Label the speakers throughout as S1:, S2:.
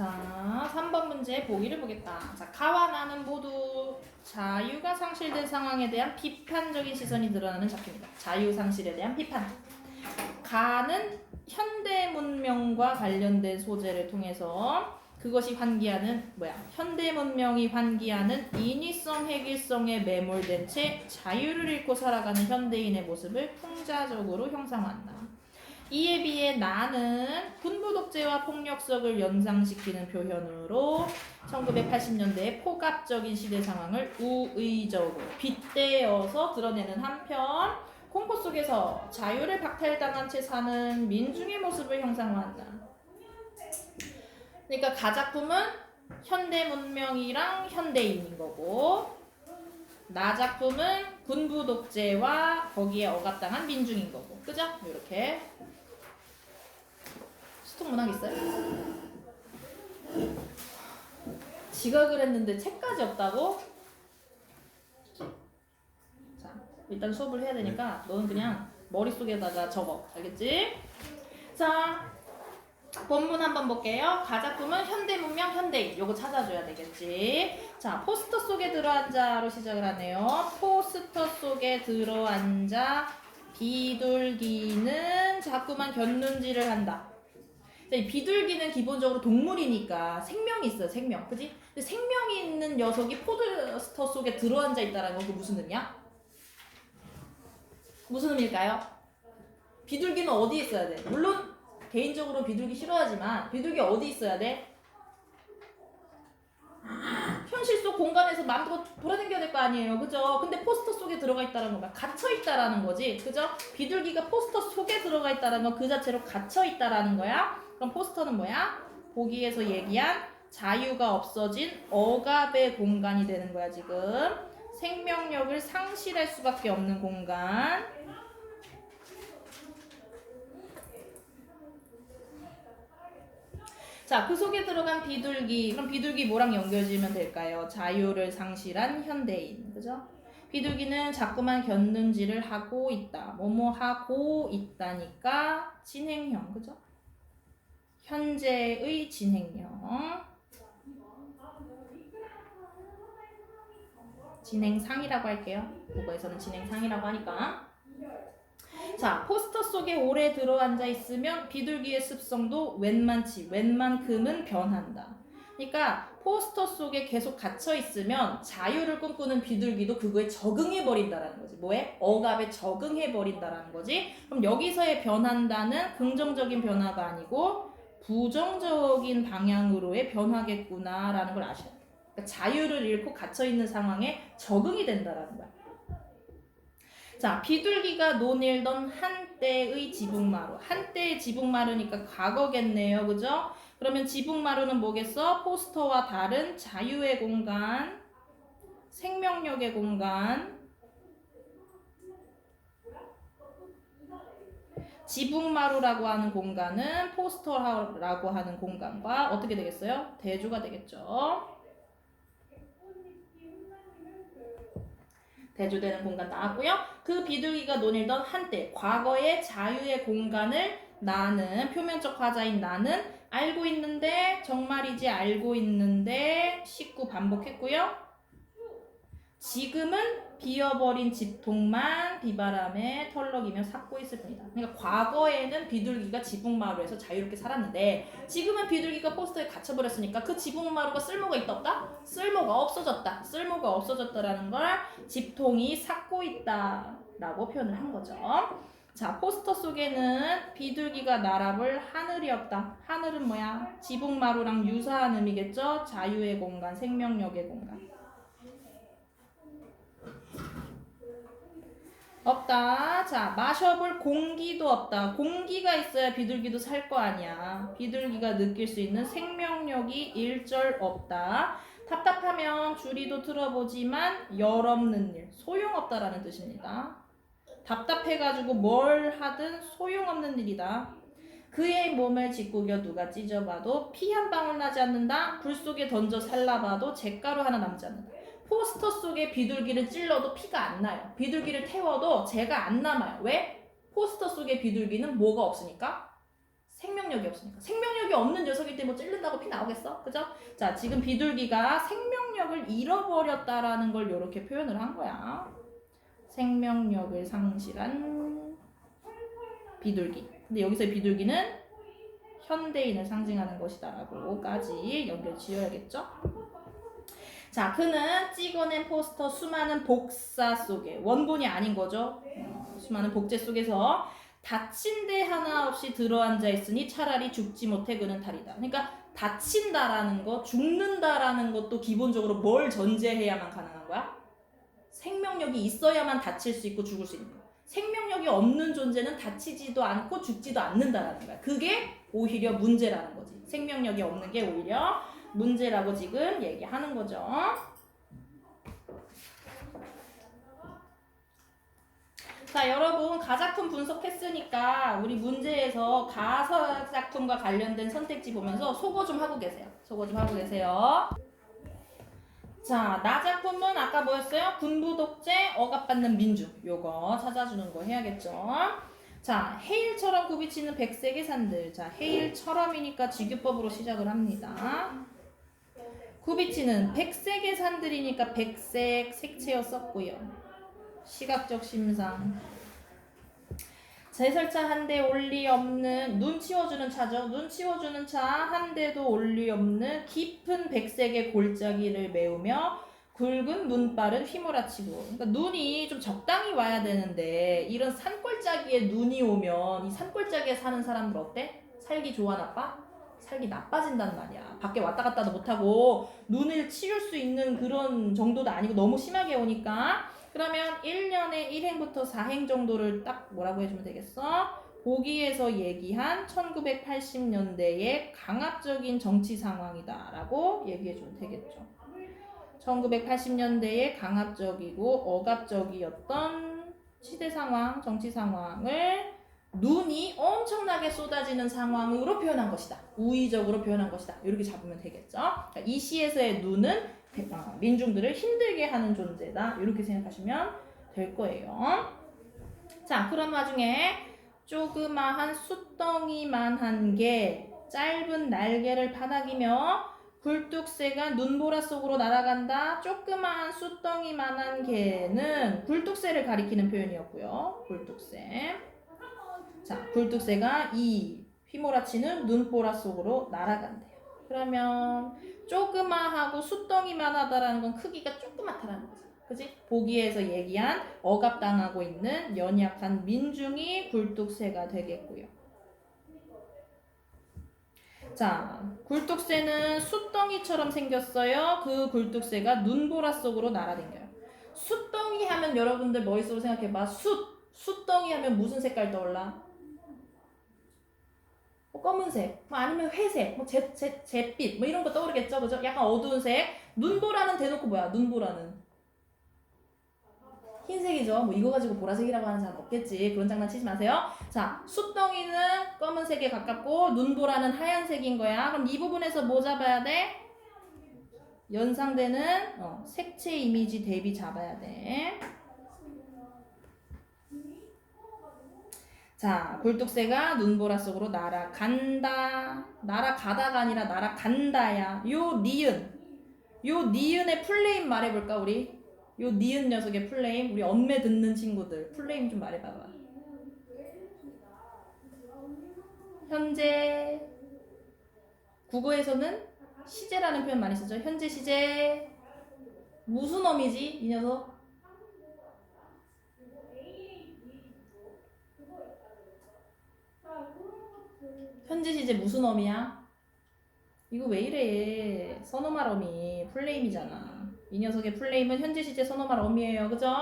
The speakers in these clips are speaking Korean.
S1: 자, 3번 문제 보기를 보겠다. 자, 가와 나는 모두 자유가 상실된 상황에 대한 비판적인 시선이 드러나는 작품이다. 자유 상실에 대한 비판. 가는 현대 문명과 관련된 소재를 통해서 그것이 환기하는 현대 문명이 환기하는 인위성 획일성에 매몰된 채 자유를 잃고 살아가는 현대인의 모습을 풍자적으로 형상화한다. 이에 비해 나는 군부 독재와 폭력성을 연상시키는 표현으로 1980년대의 포갑적인 시대 상황을 우의적으로 빗대어서 드러내는 한편 공포 속에서 자유를 박탈당한 채 사는 민중의 모습을 형상화한다. 그러니까 가작품은 현대 문명이랑 현대인인 거고 나 작품은 군부 독재와 거기에 억압당한 민중인 거고 그죠? 이렇게 수통 문학 있어요? 지각을 했는데 책까지 없다고? 자, 일단 수업을 해야 되니까 너는 그냥 머릿속에다가 적어. 알겠지? 자, 본문 한번 볼게요. 가작품은 현대문명, 현대인. 요거 찾아줘야 되겠지? 자, 포스터 속에 들어앉아로 시작을 하네요. 포스터 속에 들어앉아 비둘기는 자꾸만 곁눈질을 한다. 이 비둘기는 기본적으로 동물이니까 생명이 있어요. 생명. 그지? 근데 생명이 있는 녀석이 포스터 속에 들어앉아 있다는 건 그 무슨 의미야? 무슨 의미일까요? 비둘기는 어디에 있어야 돼? 물론 개인적으로 비둘기 싫어하지만 비둘기 어디 있어야 돼? 현실 속 공간에서 마음껏 돌아다녀야 될 거 아니에요. 그죠? 근데 포스터 속에 들어가 있다는 건 갇혀있다라는 거지. 그죠? 비둘기가 포스터 속에 들어가 있다는 건 그 자체로 갇혀있다라는 거야. 그럼 포스터는 뭐야? 보기에서 얘기한 자유가 없어진 억압의 공간이 되는 거야 지금. 생명력을 상실할 수밖에 없는 공간. 자, 그 속에 들어간 비둘기. 그럼 비둘기 뭐랑 연결지으면 될까요? 자유를 상실한 현대인. 그죠? 비둘기는 자꾸만 곁눈질을 하고 있다. 뭐뭐 하고 있다니까 진행형. 그죠? 현재의 진행형. 진행상이라고 할게요. 국어에서는 진행상이라고 하니까. 자, 포스터 속에 오래 들어앉아 있으면 비둘기의 습성도 웬만큼은 변한다. 그러니까 포스터 속에 계속 갇혀 있으면 자유를 꿈꾸는 비둘기도 그거에 적응해 버린다라는 거지. 뭐에? 억압에 적응해 버린다라는 거지. 그럼 여기서의 변한다는 긍정적인 변화가 아니고 부정적인 방향으로의 변화겠구나라는 걸 아셔야 돼요. 그러니까 자유를 잃고 갇혀 있는 상황에 적응이 된다라는 거야. 자, 비둘기가 논일던 한때의 지붕마루. 한때의 지붕마루니까 과거겠네요. 그죠? 그러면 지붕마루는 뭐겠어? 포스터와 다른 자유의 공간, 생명력의 공간. 지붕마루라고 하는 공간은 포스터라고 하는 공간과 어떻게 되겠어요? 대조가 되겠죠. 대조되는 공간 나왔고요. 그 비둘기가 논일던 한때, 과거의 자유의 공간을 나는, 표면적 화자인 나는 알고 있는데, 정말이지 알고 있는데 19 반복했고요. 지금은 비어버린 집통만 비바람에 털럭이며 삭고 있을 뿐이다. 그러니까 과거에는 비둘기가 지붕마루에서 자유롭게 살았는데 지금은 비둘기가 포스터에 갇혀버렸으니까 그 지붕마루가 쓸모가 있다 없다? 쓸모가 없어졌다. 쓸모가 없어졌다라는 걸 집통이 삭고 있다라고 표현을 한 거죠. 자, 포스터 속에는 비둘기가 날아볼 하늘이 없다. 하늘은 뭐야? 지붕마루랑 유사한 의미겠죠? 자유의 공간, 생명력의 공간. 없다. 자, 마셔볼 공기도 없다. 공기가 있어야 비둘기도 살 거 아니야. 비둘기가 느낄 수 있는 생명력이 일절 없다. 답답하면 줄이도 틀어보지만 열 없는 일, 소용없다라는 뜻입니다. 답답해가지고 뭘 하든 소용없는 일이다. 그의 몸을 짓구겨 누가 찢어봐도 피 한 방울 나지 않는다. 불 속에 던져 살라봐도 잿가루 하나 남지 않는다. 포스터 속에 비둘기를 찔러도 피가 안 나요. 비둘기를 태워도 재가 안 남아요. 왜? 포스터 속에 비둘기는 뭐가 없으니까? 생명력이 없으니까. 생명력이 없는 녀석일 때 뭐 찔른다고 피 나오겠어? 그죠? 자, 지금 비둘기가 생명력을 잃어버렸다라는 걸 이렇게 표현을 한 거야. 생명력을 상실한 비둘기. 근데 여기서의 비둘기는 현대인을 상징하는 것이다라고까지 연결 지어야겠죠? 자, 그는 찍어낸 포스터 수많은 복사 속에, 원본이 아닌 거죠. 수많은 복제 속에서 다친 데 하나 없이 들어앉아 있으니 차라리 죽지 못해 그는 탈이다. 그러니까 다친다라는 거, 죽는다라는 것도 기본적으로 뭘 전제해야만 가능한 거야? 생명력이 있어야만 다칠 수 있고 죽을 수 있는 거야. 생명력이 없는 존재는 다치지도 않고 죽지도 않는다라는 거야. 그게 오히려 문제라는 거지. 생명력이 없는 게 오히려 문제라고 지금 얘기하는 거죠. 자, 여러분 가작품 분석했으니까 우리 문제에서 가사작품과 관련된 선택지 보면서 속어 좀 하고 계세요. 속어 좀 하고 계세요. 자, 나작품은 아까 뭐였어요? 군부 독재, 억압받는 민중. 요거 찾아주는 거 해야겠죠. 자, 해일처럼 굽이치는 백색의 산들. 자, 해일처럼이니까 직유법으로 시작을 합니다. 굽이치는 백색의 산들이니까 백색 색채어 썼고요. 시각적 심상. 제설차 한 대 올리 없는, 눈 치워주는 차죠. 눈 치워주는 차 한 대도 올리 없는 깊은 백색의 골짜기를 메우며 굵은 눈발은 휘몰아치고. 그러니까 눈이 좀 적당히 와야 되는데 이런 산골짜기에 눈이 오면 이 산골짜기에 사는 사람들 어때? 살기 좋아 나빠? 살기 나빠진단 말이야. 밖에 왔다 갔다도 못하고 눈을 치울 수 있는 그런 정도도 아니고 너무 심하게 오니까. 그러면 1년에 1행부터 4행 정도를 딱 뭐라고 해주면 되겠어? 보기에서 얘기한 1980년대의 강압적인 정치 상황이다 라고 얘기해주면 되겠죠. 1980년대의 강압적이고 억압적이었던 시대 상황, 정치 상황을 눈이 엄청나게 쏟아지는 상황으로 표현한 것이다. 우의적으로 표현한 것이다. 이렇게 잡으면 되겠죠. 그러니까 이 시에서의 눈은 민중들을 힘들게 하는 존재다. 이렇게 생각하시면 될 거예요. 자, 그런 와중에 조그마한 숫덩이만한 게 짧은 날개를 파닥이며 굴뚝새가 눈보라 속으로 날아간다. 조그마한 숫덩이만한 개는 굴뚝새를 가리키는 표현이었고요. 굴뚝새. 자, 굴뚝새가 이 휘몰아치는 눈보라 속으로 날아간대요. 그러면 조그마하고 숫덩이만 하다라는 건 크기가 조그맣다라는 거잖아. 그지? 보기에서 얘기한 억압당하고 있는 연약한 민중이 굴뚝새가 되겠고요. 자, 굴뚝새는 숫덩이처럼 생겼어요. 그 굴뚝새가 눈보라 속으로 날아댕겨요. 숫덩이 하면 여러분들 머릿속으로 생각해봐. 숫덩이 하면 무슨 색깔 떠올라? 뭐 검은색, 뭐 아니면 회색, 뭐 잿빛, 뭐 이런 거 떠오르겠죠, 그죠? 약간 어두운 색. 눈보라는 대놓고 뭐야? 눈보라는 흰색이죠. 뭐 이거 가지고 보라색이라고 하는 사람 없겠지. 그런 장난 치지 마세요. 자, 숫덩이는 검은색에 가깝고 눈보라는 하얀색인 거야. 그럼 이 부분에서 뭐 잡아야 돼? 연상되는 색채 이미지 대비 잡아야 돼. 자, 굴뚝새가 눈보라 속으로 날아간다. 날아가다가 아니라 날아간다야. 요 니은의 풀네임 말해볼까 우리? 요 니은 녀석의 풀네임. 우리 엄매 듣는 친구들 풀네임 좀 말해봐봐. 현재 국어에서는 시제라는 표현 많이 쓰죠. 현재 시제. 무슨 어미지 이 녀석? 현재 시제 무슨 어미야? 이거 왜 이래? 선호말 어미 풀네임이잖아. 이 녀석의 풀네임은 현재 시제 선호말 어미예요. 그죠?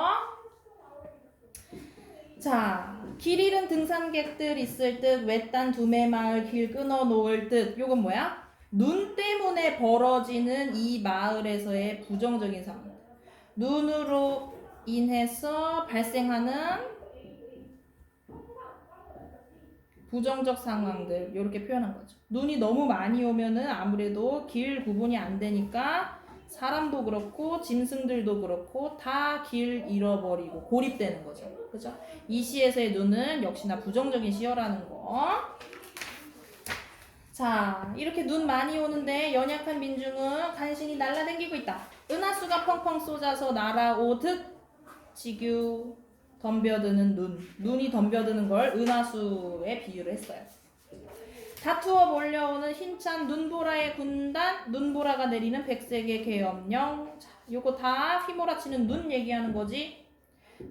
S1: 자, 길 잃은 등산객들 있을 듯 외딴 두메마을 길 끊어 놓을 듯. 요건 뭐야? 눈 때문에 벌어지는 이 마을에서의 부정적인 상황. 눈으로 인해서 발생하는 부정적 상황들 이렇게 표현한 거죠. 눈이 너무 많이 오면은 아무래도 길 구분이 안 되니까 사람도 그렇고 짐승들도 그렇고 다 길 잃어버리고 고립되는 거죠. 그죠? 이 시에서의 눈은 역시나 부정적인 시어라는 거. 자, 이렇게 눈 많이 오는데 연약한 민중은 간신히 날아다니고 있다. 은하수가 펑펑 쏟아서 날아오듯 지규 덤벼드는 눈이 덤벼드는 걸 은하수에 비유를 했어요. 다투어 몰려오는 힘찬 눈보라의 군단, 눈보라가 내리는 백색의 계엄령. 자, 요거 다 휘몰아치는 눈 얘기하는 거지.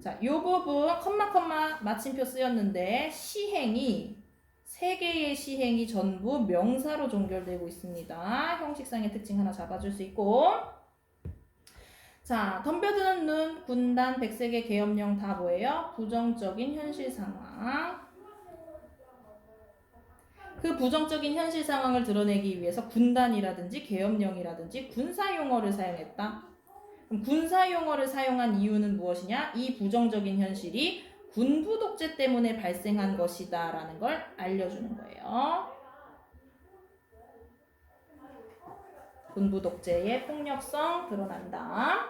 S1: 자, 요 부분 컴마 마침표 쓰였는데 시행이 세 개의 시행이 전부 명사로 종결되고 있습니다. 형식상의 특징 하나 잡아줄 수 있고. 자, 덤벼드는 눈, 군단, 백색의 계엄령 다 뭐예요? 부정적인 현실 상황. 그 부정적인 현실 상황을 드러내기 위해서 군단이라든지 계엄령이라든지 군사 용어를 사용했다. 그럼 군사 용어를 사용한 이유는 무엇이냐? 이 부정적인 현실이 군부 독재 때문에 발생한 것이다 라는 걸 알려주는 거예요. 군부 독재의 폭력성 드러난다.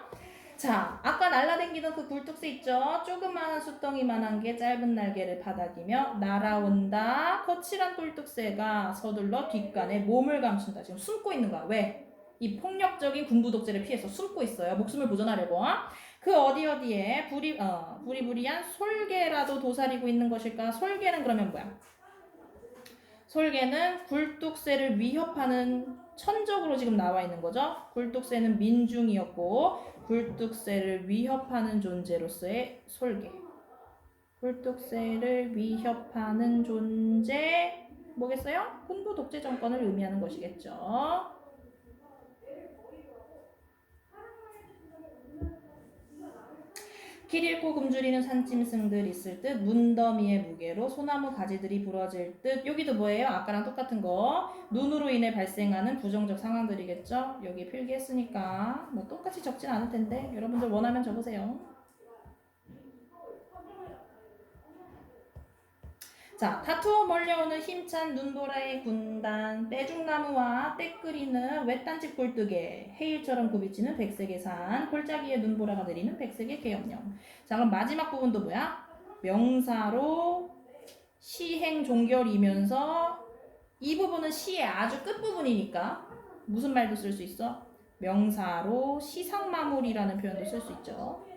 S1: 자, 아까 날라댕기던 그 굴뚝새 있죠? 조그마한 숫덩이만한 게 짧은 날개를 바닥이며 날아온다. 거칠한 굴뚝새가 서둘러 뒷간에 몸을 감춘다. 지금 숨고 있는 거야. 왜? 이 폭력적인 군부 독재를 피해서 숨고 있어요. 목숨을 보존하려고. 그 어디에 부리부리한 솔개라도 도사리고 있는 것일까? 솔개는 그러면 뭐야? 솔개는 굴뚝새를 위협하는 천적으로 지금 나와 있는 거죠. 굴뚝새는 민중이었고 굴뚝새를 위협하는 존재로서의 솔개. 굴뚝새를 위협하는 존재 뭐겠어요? 군부 독재 정권을 의미하는 것이겠죠. 길 잃고 굶주리는 산짐승들 있을 듯 문더미의 무게로 소나무 가지들이 부러질 듯. 여기도 뭐예요? 아까랑 똑같은 거. 눈으로 인해 발생하는 부정적 상황들이겠죠? 여기 필기했으니까 뭐 똑같이 적진 않을 텐데 여러분들 원하면 적으세요. 자, 다투어 몰려오는 힘찬 눈보라의 군단, 빼죽나무와 때 끓이는 외딴집 굴뚝에 해일처럼 굽이치는 백색의 산, 골짜기에 눈보라가 내리는 백색의 계엄령. 자, 그럼 마지막 부분도 뭐야? 명사로 시행 종결이면서 이 부분은 시의 아주 끝부분이니까 무슨 말도 쓸 수 있어? 명사로 시상마무리라는 표현도 쓸 수 있죠.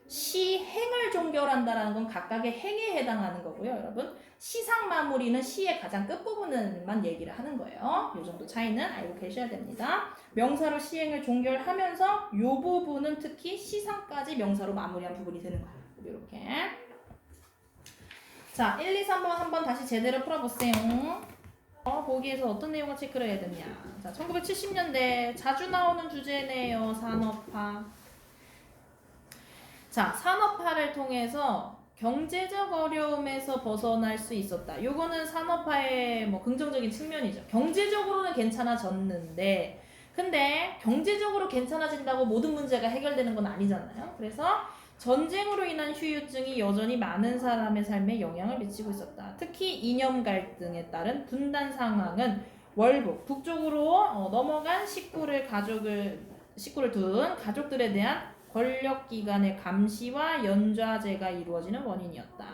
S1: 시행을 종결한다라는 건 각각의 행에 해당하는 거고요, 여러분. 시상 마무리는 시의 가장 끝부분만 얘기를 하는 거예요. 이 정도 차이는 알고 계셔야 됩니다. 명사로 시행을 종결하면서 이 부분은 특히 시상까지 명사로 마무리한 부분이 되는 거예요. 이렇게. 자, 1, 2, 3번 한번 다시 제대로 풀어보세요. 보기에서 어떤 내용을 체크를 해야 되냐. 자, 1970년대 자주 나오는 주제네요. 산업화. 자, 산업화를 통해서 경제적 어려움에서 벗어날 수 있었다. 요거는 산업화의 뭐 긍정적인 측면이죠. 경제적으로는 괜찮아졌는데, 근데 경제적으로 괜찮아진다고 모든 문제가 해결되는 건 아니잖아요. 그래서 전쟁으로 인한 휴유증이 여전히 많은 사람의 삶에 영향을 미치고 있었다. 특히 이념 갈등에 따른 분단 상황은 월북, 북쪽으로 넘어간 식구를 둔 가족들에 대한 권력기관의 감시와 연좌제가 이루어지는 원인이었다.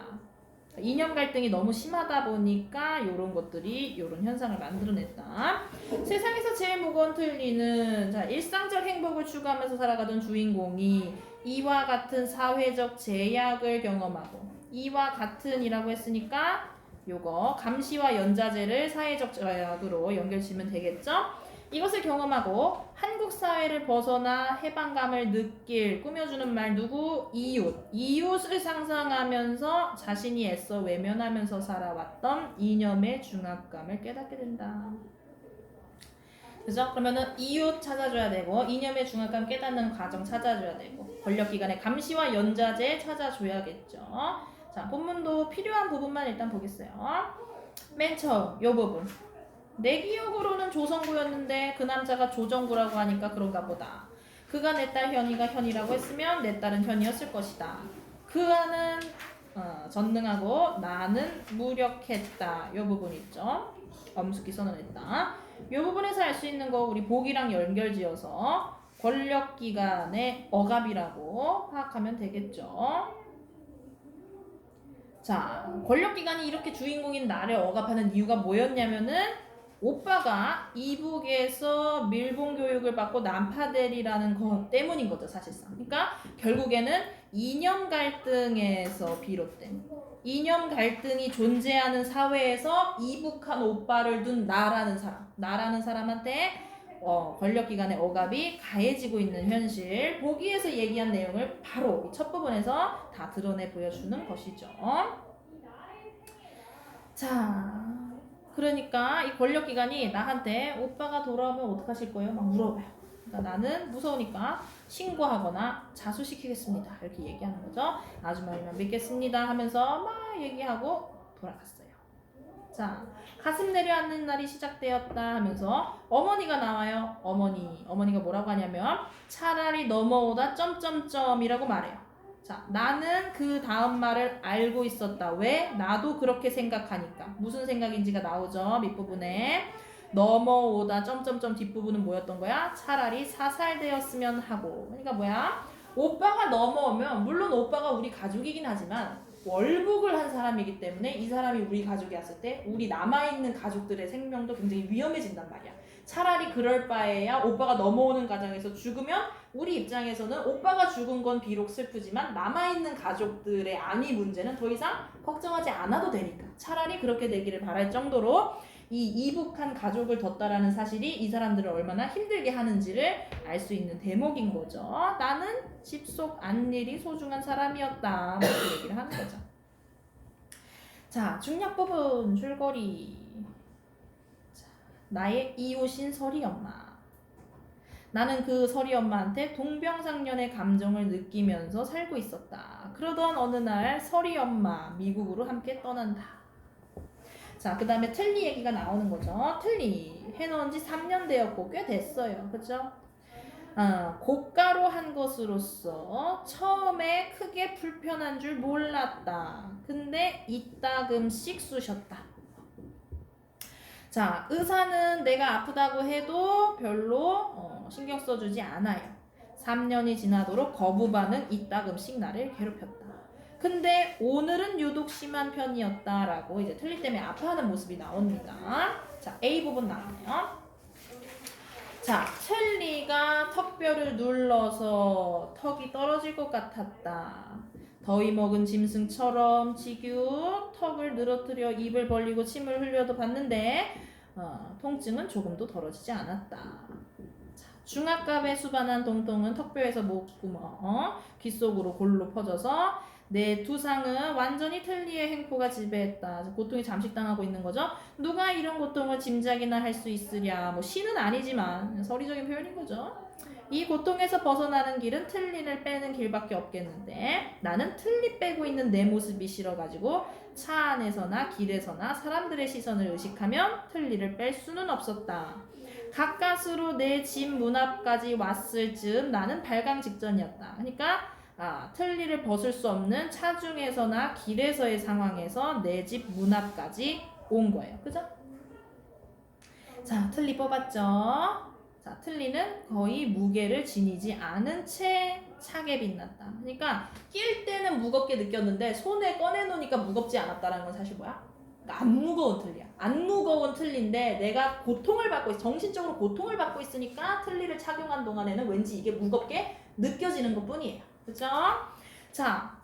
S1: 이념 갈등이 너무 심하다 보니까 이런 것들이 이런 현상을 만들어냈다. 세상에서 제일 무거운 틀니는 자, 일상적 행복을 추구하면서 살아가던 주인공이 이와 같은 사회적 제약을 경험하고 이와 같은이라고 했으니까 요거 감시와 연좌제를 사회적 제약으로 연결지으면 되겠죠? 이것을 경험하고 한국 사회를 벗어나 해방감을 느낄 꾸며주는 말 누구? 이웃. 이웃을 상상하면서 자신이 애써 외면하면서 살아왔던 이념의 중압감을 깨닫게 된다. 그죠? 그러면은 이웃 찾아줘야 되고 이념의 중압감 깨닫는 과정 찾아줘야 되고 권력기관의 감시와 연좌제 찾아줘야겠죠. 자, 본문도 필요한 부분만 일단 보겠어요. 맨 처음 요 부분. 내 기억으로는 조성구였는데 그 남자가 조정구라고 하니까 그런가 보다. 그가 내 딸 현이가 현이라고 했으면 내 딸은 현이었을 것이다. 그 아는 전능하고 나는 무력했다. 이 부분 있죠. 엄숙히 선언했다. 이 부분에서 알 수 있는 거 우리 복이랑 연결지어서 권력기관의 억압이라고 파악하면 되겠죠. 자, 권력기관이 이렇게 주인공인 나를 억압하는 이유가 뭐였냐면은 오빠가 이북에서 밀봉 교육을 받고 난파되리라는 것 때문인 거죠, 사실상. 그러니까 결국에는 이념 갈등에서 비롯된 이념 갈등이 존재하는 사회에서 이북한 오빠를 둔 나라는 사람한테 권력기관의 억압이 가해지고 있는 현실, 보기에서 얘기한 내용을 바로 첫 부분에서 다 드러내 보여주는 것이죠. 자, 그러니까 이 권력기관이 나한테 오빠가 돌아오면 어떡하실 거예요? 막 물어봐요. 그러니까 나는 무서우니까 신고하거나 자수시키겠습니다. 이렇게 얘기하는 거죠. 아주머니만 믿겠습니다 하면서 막 얘기하고 돌아갔어요. 자, 가슴 내려앉는 날이 시작되었다 하면서 어머니가 나와요. 어머니가 뭐라고 하냐면 차라리 넘어오다 점점점이라고 말해요. 자, 나는 그 다음 말을 알고 있었다. 왜? 나도 그렇게 생각하니까. 무슨 생각인지가 나오죠. 밑부분에. 넘어오다 점점점 뒷부분은 뭐였던 거야? 차라리 사살되었으면 하고. 그러니까 뭐야? 오빠가 넘어오면 물론 오빠가 우리 가족이긴 하지만 월북을 한 사람이기 때문에 이 사람이 우리 가족이었을 때 우리 남아있는 가족들의 생명도 굉장히 위험해진단 말이야. 차라리 그럴 바에야 오빠가 넘어오는 과정에서 죽으면 우리 입장에서는 오빠가 죽은 건 비록 슬프지만 남아있는 가족들의 안위 문제는 더 이상 걱정하지 않아도 되니까 차라리 그렇게 되기를 바랄 정도로 이 이북한 가족을 뒀다라는 사실이 이 사람들을 얼마나 힘들게 하는지를 알 수 있는 대목인 거죠. 나는 집속 안일이 소중한 사람이었다. 이렇게 얘기를 하는 거죠. 자, 중략 부분 줄거리. 자, 나의 이웃인 서리 엄마. 나는 그 서리 엄마한테 동병상련의 감정을 느끼면서 살고 있었다. 그러던 어느 날 서리 엄마 미국으로 함께 떠난다. 자, 그 다음에 틀리 얘기가 나오는 거죠. 틀리 해놓은 지 3년 되었고 꽤 됐어요. 그죠? 고가로 한 것으로서 처음에 크게 불편한 줄 몰랐다. 근데 이따금씩 쑤셨다. 자, 의사는 내가 아프다고 해도 별로 신경 써주지 않아요. 3년이 지나도록 거부 반응 이따금씩 나를 괴롭혔다. 근데 오늘은 유독 심한 편이었다라고 이제 틀리 때문에 아파하는 모습이 나옵니다. 자, A 부분 나오네요. 자, 첼리가 턱뼈를 눌러서 턱이 떨어질 것 같았다. 더위 먹은 짐승처럼 지규 턱을 늘어뜨려 입을 벌리고 침을 흘려도 봤는데 통증은 조금도 덜어지지 않았다. 자, 중압감에 수반한 동통은 턱뼈에서 목구멍, 귀 속으로 골로 퍼져서 내 두상은 완전히 틀리의 횡포가 지배했다. 고통이 잠식당하고 있는 거죠. 누가 이런 고통을 짐작이나 할 수 있으랴. 뭐 시는 아니지만 서리적인 표현인 거죠. 이 고통에서 벗어나는 길은 틀니를 빼는 길밖에 없겠는데 나는 틀니 빼고 있는 내 모습이 싫어가지고 차 안에서나 길에서나 사람들의 시선을 의식하면 틀니를 뺄 수는 없었다. 가까스로 내 집 문 앞까지 왔을 즈음 나는 발광 직전이었다. 그러니까 틀니를 벗을 수 없는 차중에서나 길에서의 상황에서 내 집 문 앞까지 온 거예요. 그죠? 자, 틀니 뽑았죠? 자, 틀니는 거의 무게를 지니지 않은 채 차게 빛났다. 그러니까 낄 때는 무겁게 느꼈는데 손에 꺼내놓으니까 무겁지 않았다라는 건 사실 뭐야? 그러니까 안 무거운 틀니야. 안 무거운 틀니인데 내가 고통을 받고 정신적으로 고통을 받고 있으니까 틀니를 착용한 동안에는 왠지 이게 무겁게 느껴지는 것뿐이에요. 그죠? 자,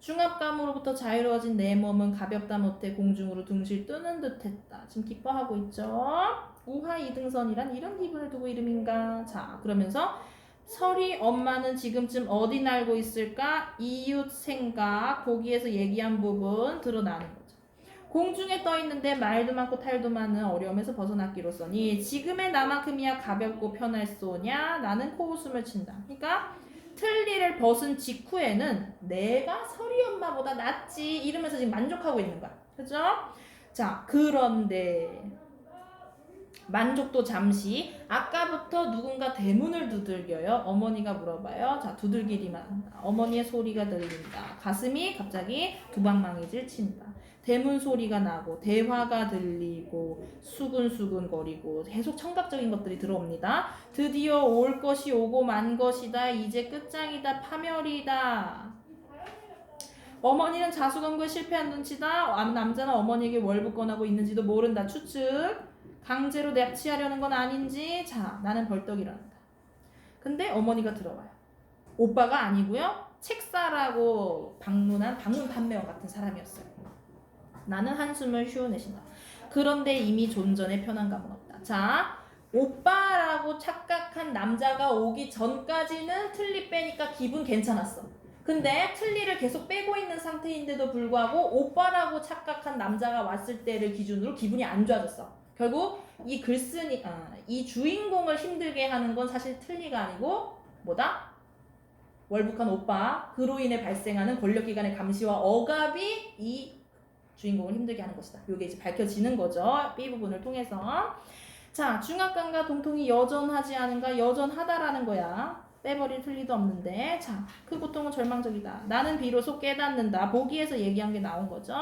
S1: 중압감으로부터 자유로워진 내 몸은 가볍다 못해 공중으로 둥실 뜨는 듯했다. 지금 기뻐하고 있죠? 우하 이등선이란 이런 기분을 두고 이름인가? 자, 그러면서 설이 엄마는 지금쯤 어디 날고 있을까? 이웃 생각, 거기에서 얘기한 부분 드러나는 거죠. 공중에 떠 있는데 말도 많고 탈도 많은 어려움에서 벗어났기로써니 지금의 나만큼이야 가볍고 편할 쏘냐? 나는 코웃음을 친다. 그러니까 틀니를 벗은 직후에는 내가 설이 엄마보다 낫지 이러면서 지금 만족하고 있는 거야. 그죠? 자, 그런데 만족도 잠시. 아까부터 누군가 대문을 두들겨요. 어머니가 물어봐요. 자, 두들기리만 한다. 어머니의 소리가 들린다. 가슴이 갑자기 두방망이질 친다. 대문 소리가 나고 대화가 들리고 수근수근 거리고 계속 청각적인 것들이 들어옵니다. 드디어 올 것이 오고 만 것이다. 이제 끝장이다. 파멸이다. 어머니는 자수검거에 실패한 눈치다. 남자는 어머니에게 월북권하고 있는지도 모른다. 추측. 강제로 납치하려는 건 아닌지. 자, 나는 벌떡 일어난다. 근데 어머니가 들어와요. 오빠가 아니고요. 책사라고 방문 판매원 같은 사람이었어요. 나는 한숨을 쉬어내신다. 그런데 이미 존전의 편안감은 없다. 자, 오빠라고 착각한 남자가 오기 전까지는 틀니 빼니까 기분 괜찮았어. 근데 틀니를 계속 빼고 있는 상태인데도 불구하고 오빠라고 착각한 남자가 왔을 때를 기준으로 기분이 안 좋아졌어. 결국 이 주인공을 힘들게 하는 건 사실 틀니가 아니고 뭐다? 월북한 오빠, 그로 인해 발생하는 권력기관의 감시와 억압이 이 주인공을 힘들게 하는 것이다. 이게 이제 밝혀지는 거죠. B 부분을 통해서. 자, 중압감과 동통이 여전하지 않은가? 여전하다라는 거야. 빼버릴 틀리도 없는데. 자, 그 고통은 절망적이다. 나는 비로소 깨닫는다. 보기에서 얘기한 게 나온 거죠.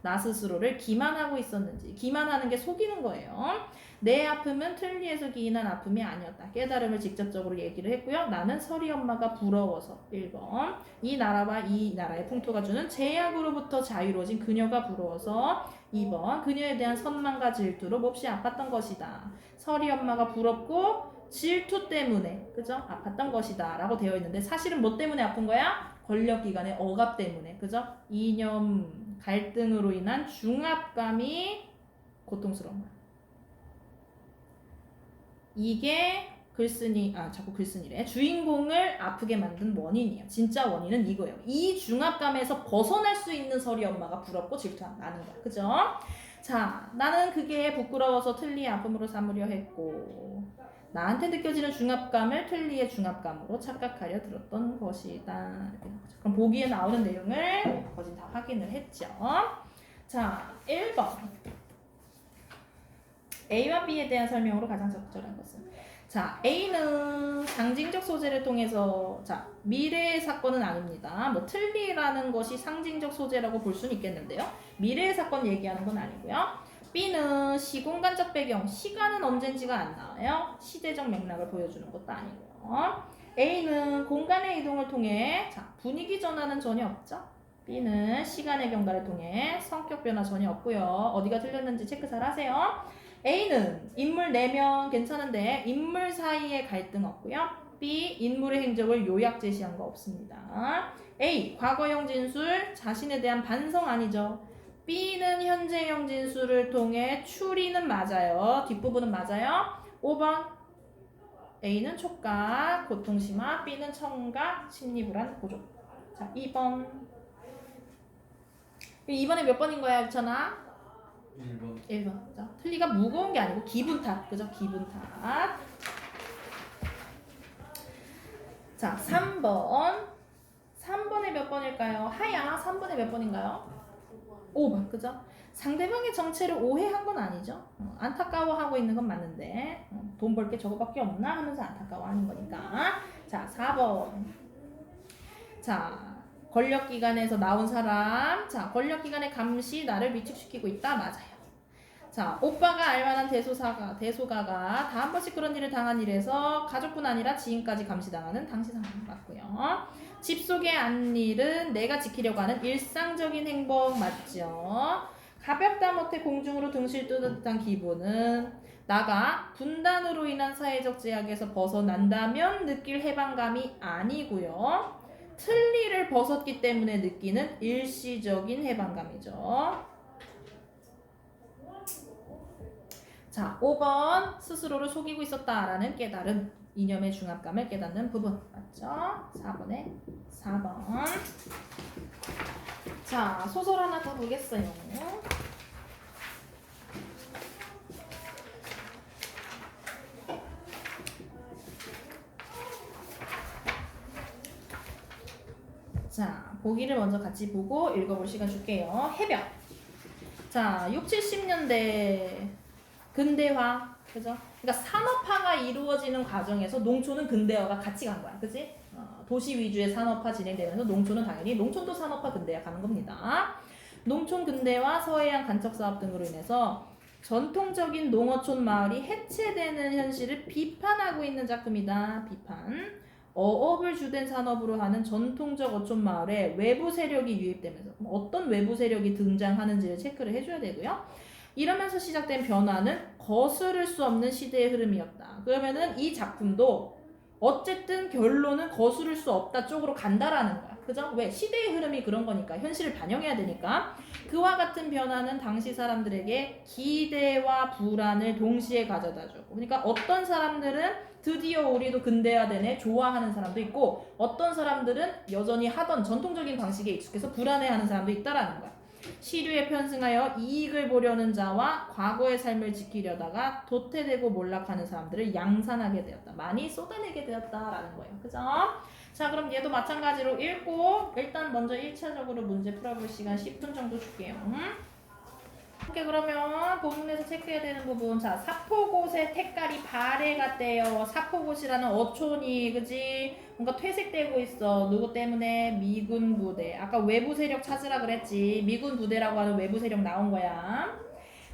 S1: 나 스스로를 기만하고 있었는지. 기만하는 게 속이는 거예요. 내 아픔은 틀니에서 기인한 아픔이 아니었다. 깨달음을 직접적으로 얘기를 했고요. 나는 설이 엄마가 부러워서. 1번. 이 나라와 이 나라의 풍토가 주는 제약으로부터 자유로워진 그녀가 부러워서. 2번. 그녀에 대한 선망과 질투로 몹시 아팠던 것이다. 설이 엄마가 부럽고 질투 때문에 그죠? 아팠던 것이다 라고 되어 있는데 사실은 뭐 때문에 아픈 거야? 권력기관의 억압 때문에 그죠? 이념 갈등으로 인한 중압감이 고통스러운 거야. 이게 자꾸 글쓴이래. 주인공을 아프게 만든 원인이에요. 진짜 원인은 이거예요. 이 중압감에서 벗어날 수 있는 설이 엄마가 부럽고 질투나는 거야. 그죠? 자, 나는 그게 부끄러워서 틀니의 아픔으로 삼으려 했고 나한테 느껴지는 중압감을 틀니의 중압감으로 착각하려 들었던 것이다. 그럼 보기에 나오는 내용을 거진 다 확인을 했죠. 자, 1번. A와 B에 대한 설명으로 가장 적절한 것은 자, A는 상징적 소재를 통해서 자, 미래의 사건은 아닙니다. 뭐 틀니라는 것이 상징적 소재라고 볼 수는 있겠는데요. 미래의 사건 얘기하는 건 아니고요. B는 시공간적 배경, 시간은 언젠지가 안 나와요. 시대적 맥락을 보여주는 것도 아니고요. A는 공간의 이동을 통해 자, 분위기 전환은 전혀 없죠. B는 시간의 경과를 통해 성격 변화 전혀 없고요. 어디가 틀렸는지 체크 잘 하세요. A는 인물 4명 괜찮은데 인물 사이에 갈등 없고요. B. 인물의 행적을 요약 제시한 거 없습니다. A. 과거형 진술, 자신에 대한 반성 아니죠. B는 현재형 진술을 통해 추리는 맞아요. 뒷부분은 맞아요. 5번 A는 촉각, 고통심화, B는 청각, 심리불안, 고조. 자, 2번 2번에 몇 번인 거야, 유찬아? 1번. 자, 틀리가 무거운 게 아니고 기분 탓. 그죠? 기분 탓. 자, 3번. 3번에 몇 번일까요? 하야, 3번에 몇 번인가요? 5번. 그죠? 상대방의 정체를 오해한 건 아니죠. 안타까워하고 있는 건 맞는데 돈 벌 게 저거밖에 없나 하면서 안타까워하는 거니까. 자, 4번. 자, 권력기관에서 나온 사람. 자, 권력기관의 감시 나를 위축시키고 있다. 맞아요. 자, 오빠가 알만한 대소가가 다 한 번씩 그런 일을 당한 일에서 가족뿐 아니라 지인까지 감시당하는 당시 상황 맞고요. 집 속의 안일은 내가 지키려고 하는 일상적인 행복 맞죠. 가볍다 못해 공중으로 등실 듯한 기분은 나가 분단으로 인한 사회적 제약에서 벗어난다면 느낄 해방감이 아니고요. 틀니를 벗었기 때문에 느끼는 일시적인 해방감이죠. 자, 5번 스스로를 속이고 있었다라는 깨달음, 이념의 중압감을 깨닫는 부분 맞죠? 4번에 4번. 자, 소설 하나 더 보겠어요. 자, 보기를 먼저 같이 보고 읽어볼 시간 줄게요. 해변. 자, 6, 70년대 근대화, 그죠? 그러니까 산업화가 이루어지는 과정에서 농촌은 근대화가 같이 간 거야, 그지? 도시 위주의 산업화 진행되면서 농촌은 당연히 농촌도 산업화 근대화 가는 겁니다. 농촌 근대화, 서해안 간척 사업 등으로 인해서 전통적인 농어촌 마을이 해체되는 현실을 비판하고 있는 작품이다. 비판. 어업을 주된 산업으로 하는 전통적 어촌 마을에 외부 세력이 유입되면서 어떤 외부 세력이 등장하는지를 체크를 해줘야 되고요. 이러면서 시작된 변화는 거스를 수 없는 시대의 흐름이었다. 그러면은 이 작품도 어쨌든 결론은 거스를 수 없다 쪽으로 간다라는 거야. 그죠? 왜? 시대의 흐름이 그런 거니까. 현실을 반영해야 되니까. 그와 같은 변화는 당시 사람들에게 기대와 불안을 동시에 가져다 주고. 그러니까 어떤 사람들은 드디어 우리도 근대화되네 좋아하는 사람도 있고, 어떤 사람들은 여전히 하던 전통적인 방식에 익숙해서 불안해하는 사람도 있다라는 거야. 시류에 편승하여 이익을 보려는 자와 과거의 삶을 지키려다가 도태되고 몰락하는 사람들을 양산하게 되었다. 많이 쏟아내게 되었다라는 거예요. 그죠? 자, 그럼 얘도 마찬가지로 읽고 일단 먼저 1차적으로 문제 풀어볼 시간 10분 정도 줄게요. 오케이, 그러면 본문에서 체크해야 되는 부분. 자, 사포곳의 택깔이 발에 갔대요. 사포곳이라는 어촌이, 그지? 뭔가 퇴색되고 있어. 누구 때문에? 미군 부대. 아까 외부 세력 찾으라 그랬지. 미군 부대라고 하는 외부 세력 나온 거야.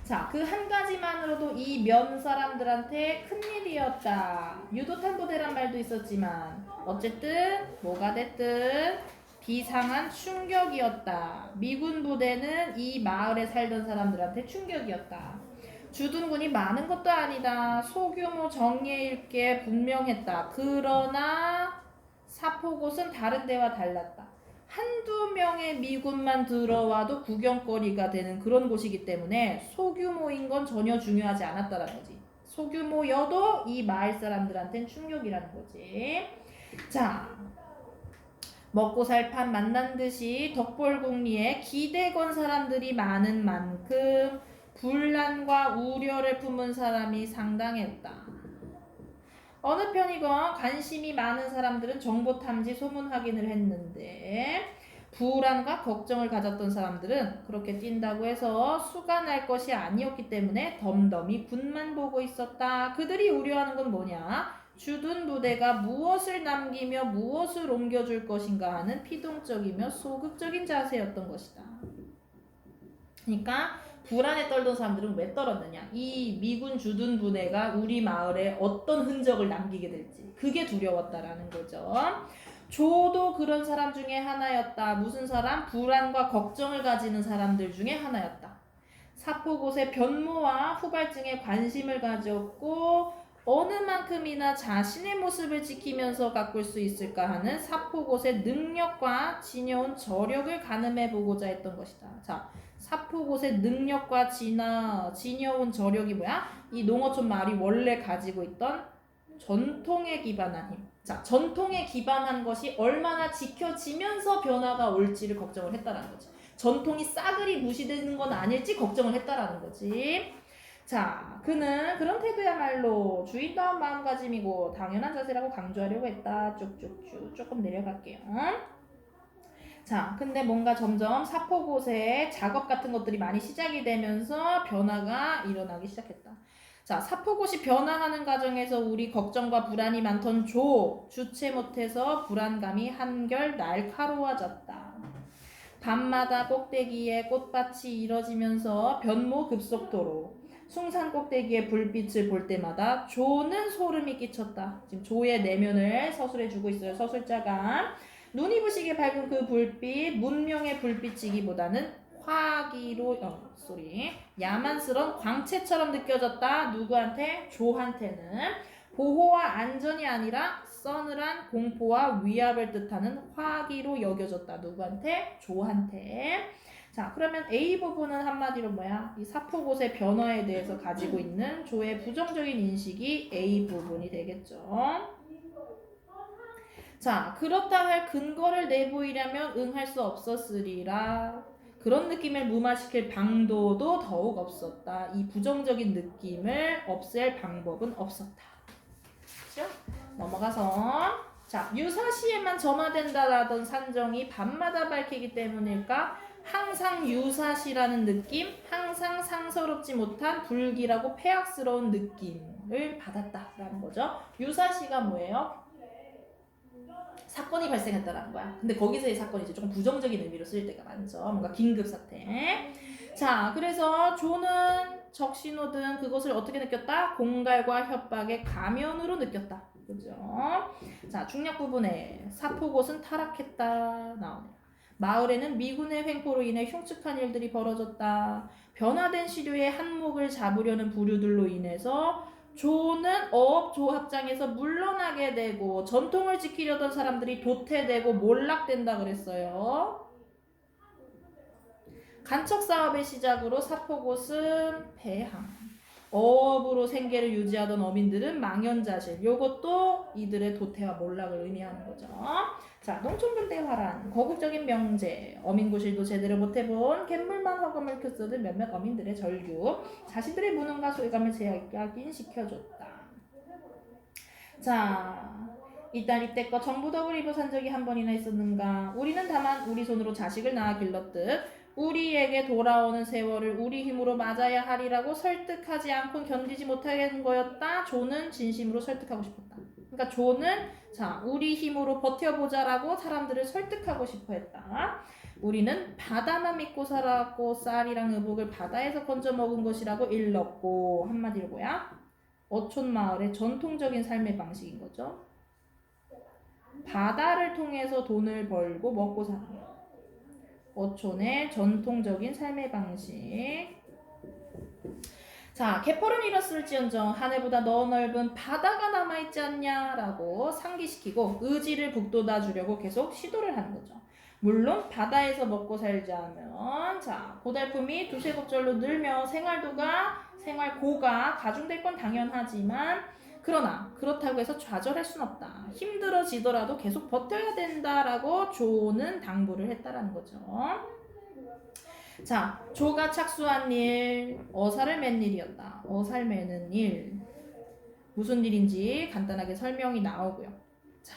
S1: 자, 그 한 가지만으로도 이 면 사람들한테 큰일이었다. 유도탄 부대란 말도 있었지만 어쨌든 뭐가 됐든 비상한 충격이었다. 미군 부대는 이 마을에 살던 사람들한테 충격이었다. 주둔군이 많은 것도 아니다. 소규모 정예일 게 분명했다. 그러나 사포곳은 다른 데와 달랐다. 한두 명의 미군만 들어와도 구경거리가 되는 그런 곳이기 때문에 소규모인 건 전혀 중요하지 않았다는 거지. 소규모여도 이 마을 사람들한테는 충격이라는 거지. 자, 먹고 살 판 만난 듯이 덕벌궁리에 기대 건 사람들이 많은 만큼 분란과 우려를 품은 사람이 상당했다. 어느 편이건 관심이 많은 사람들은 정보 탐지 소문 확인을 했는데 불안과 걱정을 가졌던 사람들은 그렇게 뛴다고 해서 수가 날 것이 아니었기 때문에 덤덤히 군만 보고 있었다. 그들이 우려하는 건 뭐냐? 주둔 부대가 무엇을 남기며 무엇을 옮겨줄 것인가 하는 피동적이며 소극적인 자세였던 것이다. 그러니까 불안에 떨던 사람들은 왜 떨었느냐? 이 미군 주둔 부대가 우리 마을에 어떤 흔적을 남기게 될지 그게 두려웠다라는 거죠. 조도 그런 사람 중에 하나였다. 무슨 사람? 불안과 걱정을 가지는 사람들 중에 하나였다. 사포곳의 변모와 후발증에 관심을 가졌고 어느 만큼이나 자신의 모습을 지키면서 가꿀 수 있을까 하는 사포곳의 능력과 지녀온 저력을 가늠해보고자 했던 것이다. 자, 사포곳의 능력과 지녀온 저력이 뭐야? 이 농어촌 마을이 원래 가지고 있던 전통에 기반한 힘. 자, 전통에 기반한 것이 얼마나 지켜지면서 변화가 올지를 걱정을 했다라는 거지. 전통이 싸그리 무시되는 건 아닐지 걱정을 했다라는 거지. 자, 그는 그런 태도야말로 주인다운 마음가짐이고 당연한 자세라고 강조하려고 했다. 쭉쭉쭉 조금 내려갈게요. 자, 근데 뭔가 점점 사포곳에 작업 같은 것들이 많이 시작이 되면서 변화가 일어나기 시작했다. 자, 사포곳이 변화하는 과정에서 우리 걱정과 불안이 많던 주체 못해서 불안감이 한결 날카로워졌다. 밤마다 꼭대기에 꽃밭이 이뤄지면서 변모 급속도로 숭산 꼭대기의 불빛을 볼 때마다 조는 소름이 끼쳤다. 지금 조의 내면을 서술해주고 있어요. 서술자가. 눈이 부시게 밝은 그 불빛, 문명의 불빛이기보다는 야만스러운 광채처럼 느껴졌다. 누구한테? 조한테는. 보호와 안전이 아니라 서늘한 공포와 위압을 뜻하는 화기로 여겨졌다. 누구한테? 조한테. 자, 그러면 A 부분은 한마디로 뭐야? 이 사포곳의 변화에 대해서 가지고 있는 조의 부정적인 인식이 A 부분이 되겠죠. 자, 그렇다 할 근거를 내보이려면 응할 수 없었으리라. 그런 느낌을 무마시킬 방도도 더욱 없었다. 이 부정적인 느낌을 없앨 방법은 없었다. 그렇죠? 넘어가서 자, 유사시에만 점화된다라던 산정이 밤마다 밝히기 때문일까? 항상 유사시라는 느낌, 항상 상서롭지 못한 불길하고 폐악스러운 느낌을 받았다라는 거죠. 유사시가 뭐예요? 사건이 발생했다라는 거야. 근데 거기서의 사건이 이제 조금 부정적인 의미로 쓰일 때가 많죠. 뭔가 긴급 사태. 자, 그래서 조는 적신호든 그것을 어떻게 느꼈다? 공갈과 협박의 가면으로 느꼈다. 그죠? 자, 중력 부분에 사포곳은 타락했다 나오네요. 마을에는 미군의 횡포로 인해 흉측한 일들이 벌어졌다. 변화된 시류의 한몫을 잡으려는 부류들로 인해서 조는 어업 조합장에서 물러나게 되고 전통을 지키려던 사람들이 도태되고 몰락된다 그랬어요. 간척 사업의 시작으로 사포곳은 폐항. 어업으로 생계를 유지하던 어민들은 망연자실. 요것도 이들의 도태와 몰락을 의미하는 거죠. 자, 농촌분대 화란, 거국적인 명제, 어민구실도 제대로 못해본 갯물만 허금을 쓰던 몇몇 어민들의 절규, 자신들의 무능과 소외감을 재각인시켜줬다. 자, 이딸 이때껏 정부 덕을 입어산 적이 한 번이나 있었는가? 우리는 다만 우리 손으로 자식을 낳아 길렀듯 우리에게 돌아오는 세월을 우리 힘으로 맞아야 하리라고 설득하지 않고 견디지 못하는 거였다. 조는 진심으로 설득하고 싶었다. 그러니까 조는 자, 우리 힘으로 버텨보자라고 사람들을 설득하고 싶어 했다. 우리는 바다만 믿고 살았고 쌀이랑 의복을 바다에서 건져 먹은 것이라고 일렀고. 한마디로 뭐야? 어촌 마을의 전통적인 삶의 방식인 거죠. 바다를 통해서 돈을 벌고 먹고 사는 거. 어촌의 전통적인 삶의 방식. 자, 개펄은 잃었을지언정 하늘보다 더 넓은 바다가 남아있지 않냐라고 상기시키고 의지를 북돋아 주려고 계속 시도를 하는 거죠. 물론 바다에서 먹고 살자면 자, 고달픔이 두세 곡절로 늘며 생활고가 가중될 건 당연하지만 그러나 그렇다고 해서 좌절할 순 없다. 힘들어지더라도 계속 버텨야 된다라고 조는 당부를 했다라는 거죠. 자, 조가 착수한 일, 어사를 맨 일이었다. 어사를 매는 일. 무슨 일인지 간단하게 설명이 나오고요. 자,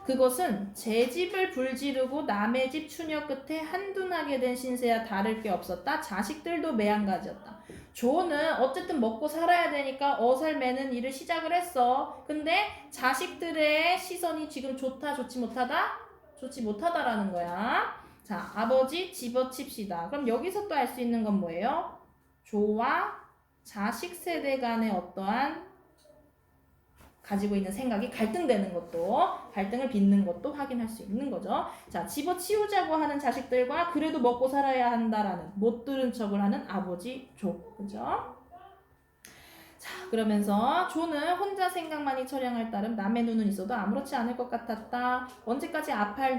S1: 그것은 제 집을 불지르고 남의 집 추녀 끝에 한둔하게 된 신세와 다를 게 없었다. 자식들도 매한가지였다. 조는 어쨌든 먹고 살아야 되니까 어살 매는 일을 시작을 했어. 근데 자식들의 시선이 지금 좋다, 좋지 못하다? 좋지 못하다라는 거야. 자, 아버지 집어칩시다. 그럼 여기서 또 알 수 있는 건 뭐예요? 조와 자식 세대 간의 어떠한 가지고 있는 생각이 갈등되는 것도, 갈등을 빚는 것도 확인할 수 있는 거죠. 자, 집어치우자고 하는 자식들과 그래도 먹고 살아야 한다라는 못 들은 척을 하는 아버지 조. 그죠? 자, 그러면서 조는 혼자 생각만이 처량할 따름 남의 눈은 있어도 아무렇지 않을 것 같았다. 언제까지 아파할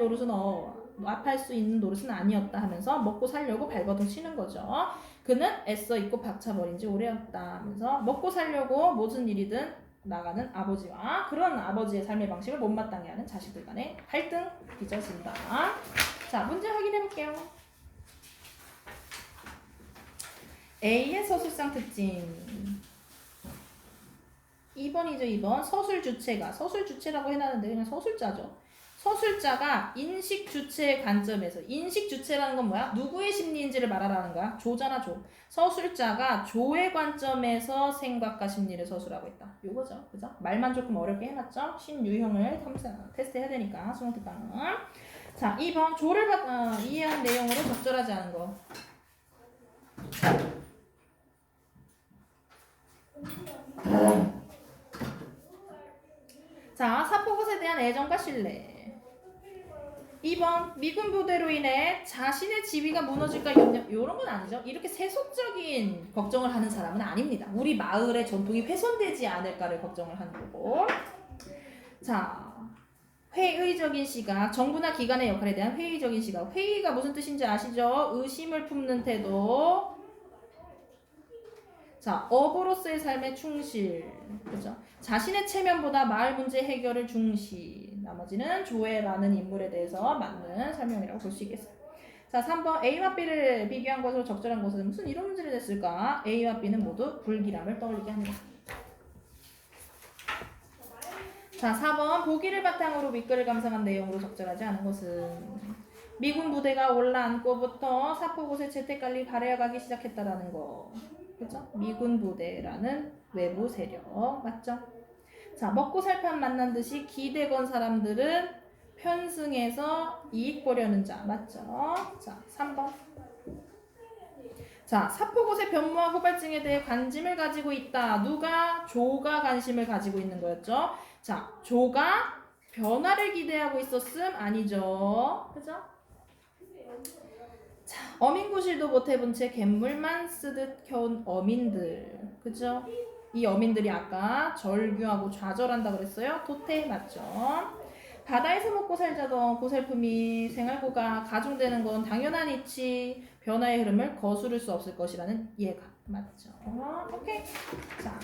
S1: 수 있는 노릇은 아니었다 하면서 먹고 살려고 발버둥 치는 거죠. 그는 애써 잊고 박차버린 지 오래였다 하면서 먹고 살려고 무슨 일이든 나가는 아버지와 그런 아버지의 삶의 방식을 못마땅해 하는 자식들 간의 갈등 빚어진다. 자, 문제 확인해 볼게요. A의 서술상 특징. 2번이죠. 2번. 서술 주체라고 해놨는데 그냥 서술자죠. 서술자가 인식 주체의 관점에서, 인식 주체라는 건 뭐야? 누구의 심리인지를 말하라는 거야. 조잖아, 조. 서술자가 조의 관점에서 생각과 심리를 서술하고 있다. 요거죠. 그죠? 말만 조금 어렵게 해놨죠? 신유형을 테스트해야 되니까, 수능 특강은. 자, 2번. 조를 이해한 내용으로 적절하지 않은 거. 자, 사포곳에 대한 애정과 신뢰. 2번, 미군 부대로 인해 자신의 지위가 무너질까 염려. 이런 건 아니죠. 이렇게 세속적인 걱정을 하는 사람은 아닙니다. 우리 마을의 전통이 훼손되지 않을까를 걱정을 하는 거고. 자, 회의적인 시각. 정부나 기관의 역할에 대한 회의적인 시각. 회의가 무슨 뜻인지 아시죠? 의심을 품는 태도. 자, 업으로서의 삶에 충실. 그죠? 자신의 체면보다 마을 문제 해결을 중시. 나머지는 조회라는 인물에 대해서 맞는 설명이라고 볼 수 있겠어요. 자, 3번. A와 B를 비교한 것으로 적절한 것은 무슨 이런 문제를 냈을까? A와 B는 모두 불길함을 떠올리게 합니다. 자, 4번. 보기를 바탕으로 윗글을 감상한 내용으로 적절하지 않은 것은 미군 부대가 올라앉고부터 사포곳에 재택관리 발해가기 시작했다라는 거. 그죠? 미군 부대라는 외부 세력. 맞죠? 자, 먹고 살 판 만난 듯이 기대 건 사람들은 편승해서 이익 보려는 자. 맞죠? 자, 3번. 자, 사포곳의 변모와 후발증에 대해 관심을 가지고 있다. 누가? 조가 관심을 가지고 있는 거였죠. 자, 조가 변화를 기대하고 있었음? 아니죠. 그죠? 어민구실도 못 해본 채 갯물만 쓰듯 켜온 어민들. 그죠? 이 어민들이 아까 절규하고 좌절한다 그랬어요? 도태 맞죠? 바다에서 먹고 살자던 고살품이 생활고가 가중되는 건 당연한 이치. 변화의 흐름을 거스를 수 없을 것이라는 예가 맞죠? 오케이. 자.